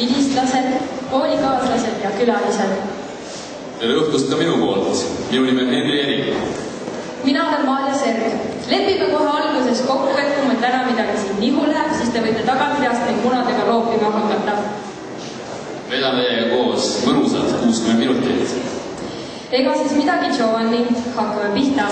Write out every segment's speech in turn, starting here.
vilistlased, koolikaaslased ja külalised. Tere õhtust ka minu poolt. Minu nimi on Henri Erik. Mina olen Maarja Serg. Lepime kohe alguses kokku, et kui meil täna midagi siin nihu läheb, siis te võite tagantreast neid munadega loopima hakata. Vedame teiega koos mõnusad 60 minutit. Ega siis midagi, Giovanni, hakkame pihta.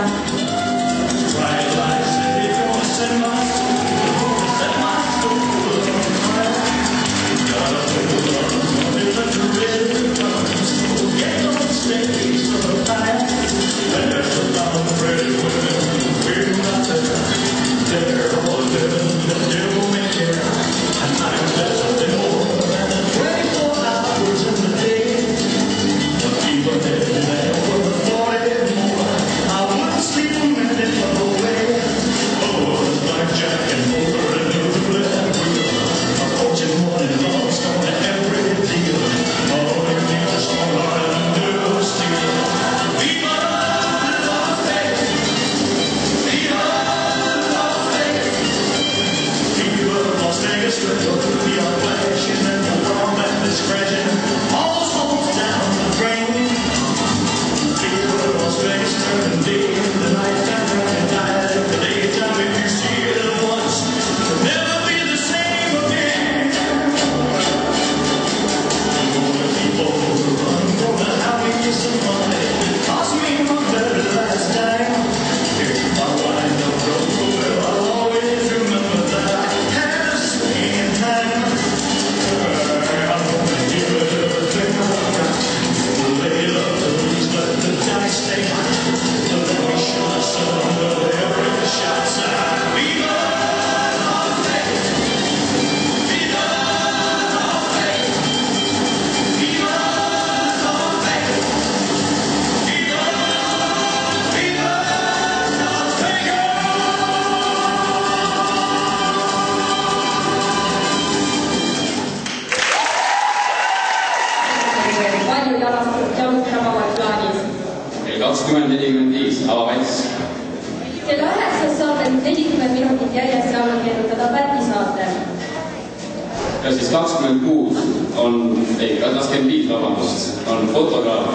on fotograaf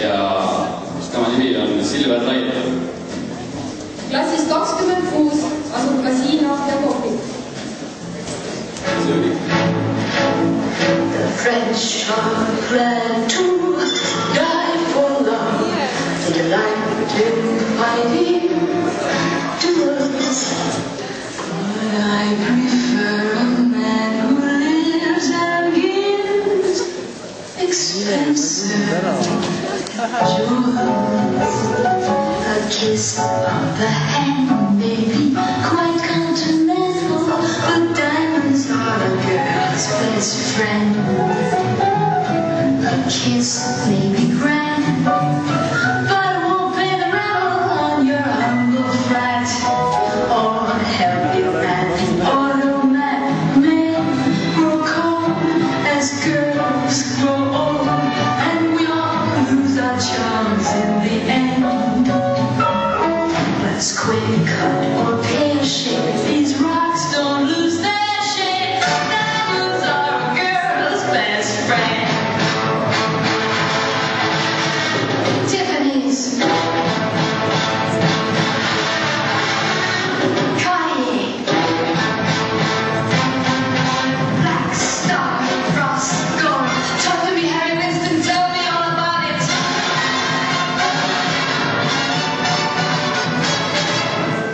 ja tema nimi on Silver Raid. Klassis 26 asub kasiino ja kohvik. The French are glad to die for love, and delight in fighting duels. But I prefer a man who lives and gives expensive jewels. A kiss on the hand, baby, quite continental. But diamonds are a girl's best friend. A kiss may be grand, but it won't pay the rental on your humble flat. Or help you man, automat men grow cold as girls grow old, and we all lose our charms in the end. Let's quick cut or pear shape. These rocks don't lose their shape. Diamonds are a girl's best friend. Tiffany's, Cartier, Black Star, Frost, Gold. Talk to me, Harry Winston, tell me all about it.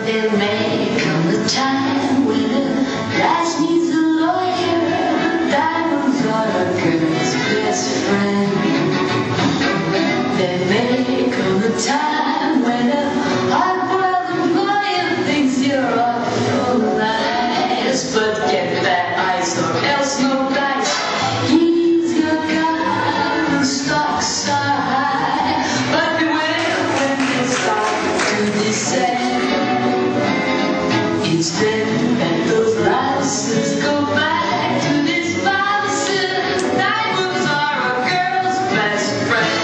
There may come a time when a lass needs a lawyer. Diamonds are a girl's best friend. There may come a time when a hard-boiled employer thinks you're awful nice, but get that ice or else no dice. He's your guy when stocks are high, but beware when they start to descend. It's then that those lasses go back to this vices. Diamonds are a girl's best friend.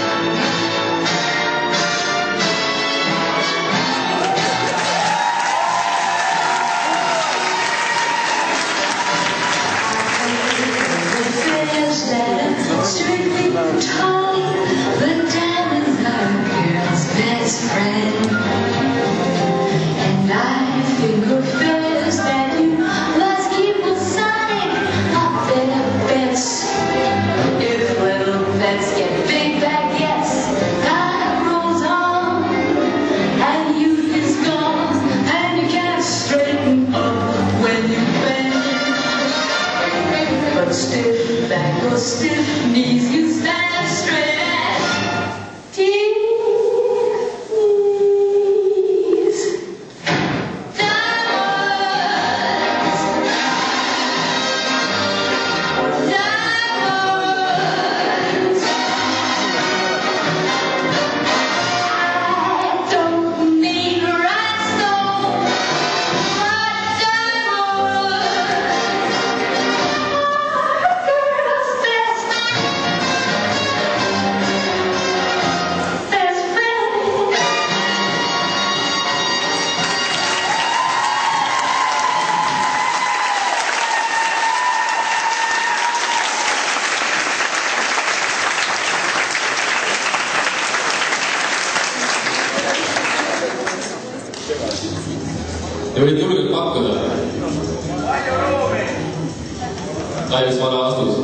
just that I'm strictly tall. The diamonds are a girl's best friend. And I think of feathers that you must keep aside. I better bets. If little bets get big baguettes, time rolls on and youth is gone, and you can't straighten up when you bend. But stiff back or stiff knees, you stand straight as teeth. Te võid julgelt pakkuda. Kallis vana vastus.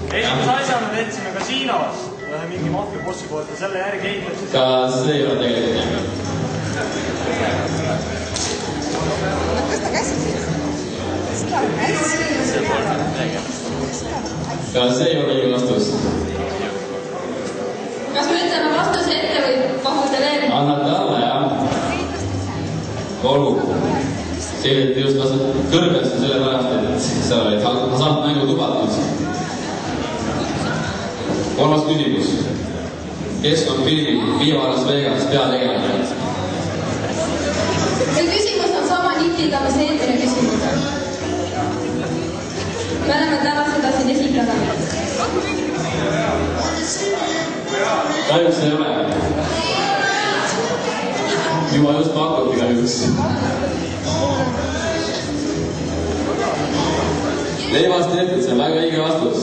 Esimese asjana teedsime kasiinos ühe mingi maffiabossi poolt ja selle järgi ehitasid. Ka see ei ole tegelikult nii. Tõsta käsi siis. Seda on hästi. Ka see ei ole õige vastus. Kas me ütleme vastuse ette või pahuta veel? Annate alla, jah. Olgu. Selline, et just lased kõrgesse selle pärast, et seal olid hasartmängu lubatud. Kolmas küsimus. Kes on filmi Viva Las Vegas peategelane? See küsimus on sama nitiga, mis eelmine küsimus. Me oleme täna seda siin esitanud. Kahjuks ei ole. Juba just pakuti kahjuks. Leivast tehtud, see on väga õige vastus.